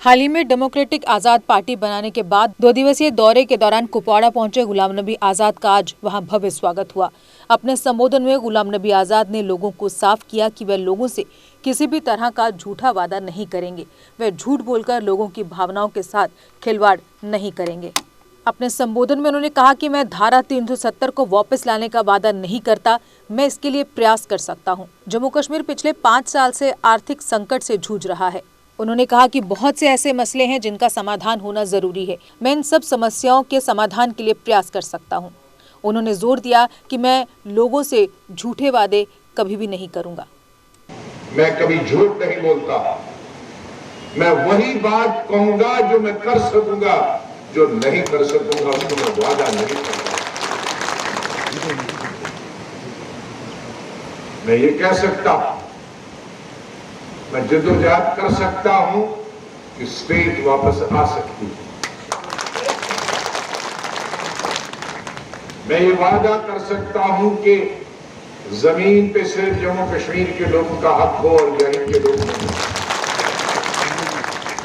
हाल ही में डेमोक्रेटिक आजाद पार्टी बनाने के बाद 2 दिवसीय दौरे के दौरान कुपवाड़ा पहुंचे गुलाम नबी आजाद का आज वहां भव्य स्वागत हुआ। अपने संबोधन में गुलाम नबी आजाद ने लोगों को साफ किया कि वे लोगों से किसी भी तरह का झूठा वादा नहीं करेंगे। वे झूठ बोलकर लोगों की भावनाओं के साथ खिलवाड़ नहीं करेंगे। अपने संबोधन में उन्होंने कहा कि मैं धारा 370 को वापस लाने का वादा नहीं करता, मैं इसके लिए प्रयास कर सकता हूं। जम्मू कश्मीर पिछले 5 साल से आर्थिक संकट से जूझ रहा है। उन्होंने कहा कि बहुत से ऐसे मसले हैं जिनका समाधान होना जरूरी है। मैं इन सब समस्याओं के समाधान के लिए प्रयास कर सकता हूं। उन्होंने जोर दिया कि मैं लोगों से झूठे वादे कभी भी नहीं करूंगा। मैं कभी झूठ नहीं बोलता, मैं वही बात कहूंगा जो मैं कर सकूंगा, जो नहीं कर सकूंगा उसको मैं वादा नहीं करूंगा। मैं ये कह सकता हूं, मैं जद्दोजहद कर सकता हूं कि स्टेट वापस आ सकती है। मैं ये वादा कर सकता हूं कि जमीन पे सिर्फ जम्मू कश्मीर के लोगों का हक हो और यहीं के लोगों का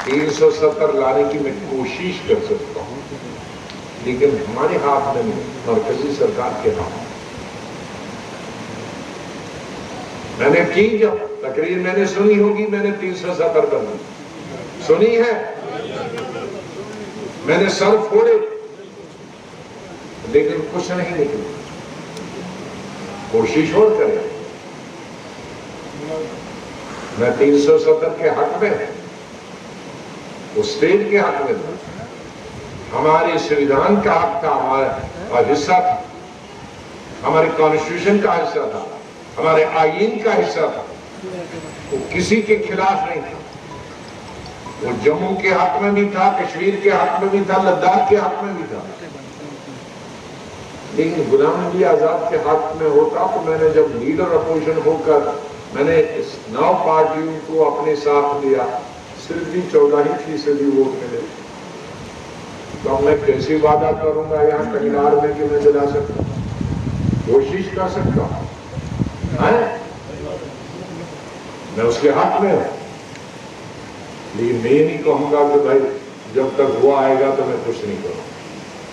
370 लाने की मैं कोशिश कर सकता हूं, लेकिन हमारे हाथ में नहीं, मरकजी सरकार के हाथ। मैंने की, जब तकरीर मैंने सुनी होगी, मैंने 370 कर दी, सुनी है, मैंने सर फोड़े, लेकिन कुछ नहीं निकला। कोशिश और करें। मैं 370 के हक में, वो स्टेट के हक में था, हमारे संविधान का हक था, हमारा हिस्सा था, हमारे कॉन्स्टिट्यूशन का हिस्सा था, हमारे आईन का हिस्सा था। वो किसी के खिलाफ नहीं था। वो जम्मू के हक में भी था, कश्मीर के हक में भी था, लद्दाख के हक में भी था। लेकिन गुलाम नबी आजाद के हक में होता तो मैंने जब लीडर अपोजिशन होकर मैंने इस 9 पार्टियों को अपने साथ लिया, सिर्फ भी 14% वोट मिले, तो मैं कैसे वादा करूंगा यहाँ कटिहार में कि मैं दिला सकता हूं? कोशिश कर सकता हूं, मैं उसके हक में हूं, लेकिन मैं ये नहीं कहूंगा कि भाई जब तक वो आएगा तो मैं कुछ नहीं करूंगा।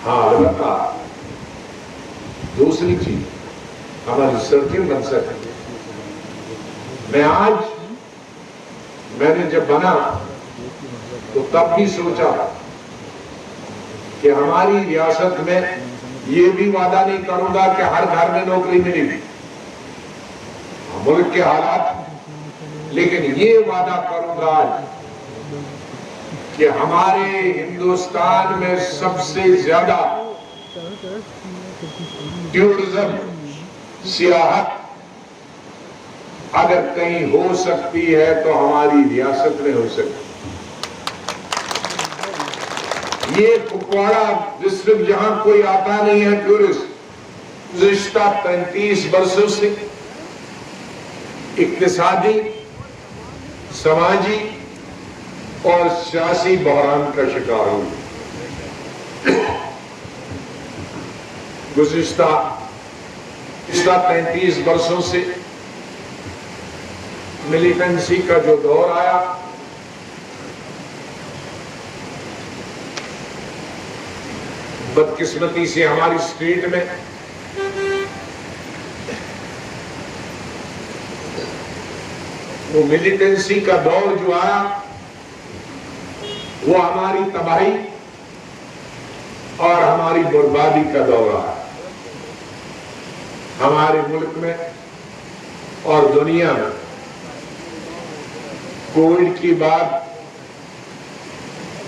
हाँ, अलबत्ता दूसरी चीज, हमारी सड़कें बन सकती। मैंने जब बना तो तब भी सोचा कि हमारी रियासत में ये भी वादा नहीं करूंगा कि हर घर में नौकरी मिलेगी, मुल्क के हालात, लेकिन ये वादा करूंगा कि हमारे हिंदुस्तान में सबसे ज्यादा टूरिज्म, सियाहत अगर कहीं हो सकती है तो हमारी रियासत में हो सकती। ये कुपवाड़ा डिस्ट्रिक्ट जहां कोई आता नहीं है टूरिस्ट, गुज़िश्ता 35 वर्षों से इक्तिसादी, समाजी और सियासी बहरान का शिकार हुई। गुज़िश्ता 35 वर्षों से मिलिटेंसी का जो दौर आया, बदकिस्मती से हमारी स्टेट में वो मिलिटेंसी का दौर जो आया, वो हमारी तबाही और हमारी बर्बादी का दौर आया। हमारे मुल्क में और दुनिया में कोविड के बाद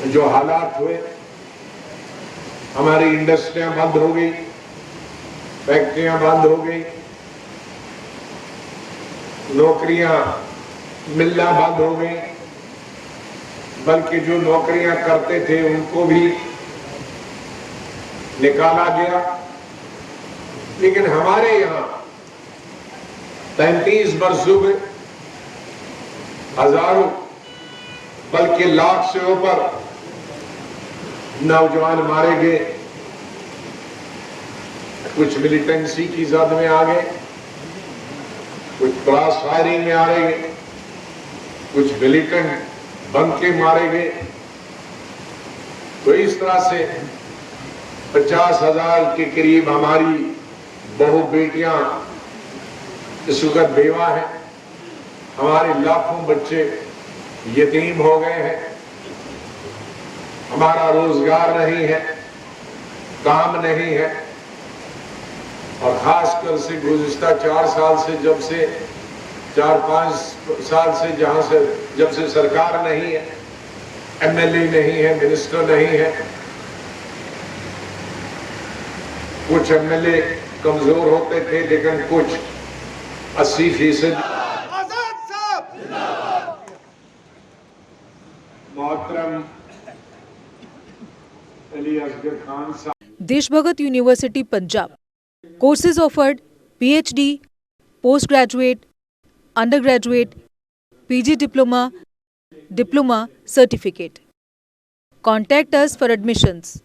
जो हालात हुए, हमारी इंडस्ट्रियां बंद हो गई, फैक्ट्रियां बंद हो गई, नौकरियां मिलना बंद हो गई, बल्कि जो नौकरियां करते थे उनको भी निकाला गया। लेकिन हमारे यहां 35 वर्षों में हजारों बल्कि लाख से ऊपर नौजवान मारे गए, कुछ मिलिटेंसी की जद में आ गए, कुछ क्रॉस फायरिंग में आ गए, कुछ मिलिटेंट बन के मारे गए, तो इस तरह से 50,000 के करीब हमारी बहु बेटियां इस वक्त बेवा हैं, हमारे लाखों बच्चे यतीम हो गए हैं, हमारा रोजगार नहीं है, काम नहीं है, और खासकर से गुज़िश्ता 4 साल से, जब से 4-5 साल से जब से सरकार नहीं है, एमएलए नहीं है, मिनिस्टर नहीं है, कुछ एमएलए कमजोर होते थे लेकिन कुछ 80% मोहतरम अली असगर खान साहब। Deshbhagat university Punjab courses offered PhD, postgraduate, undergraduate, PG diploma, certificate. Contact us for admissions.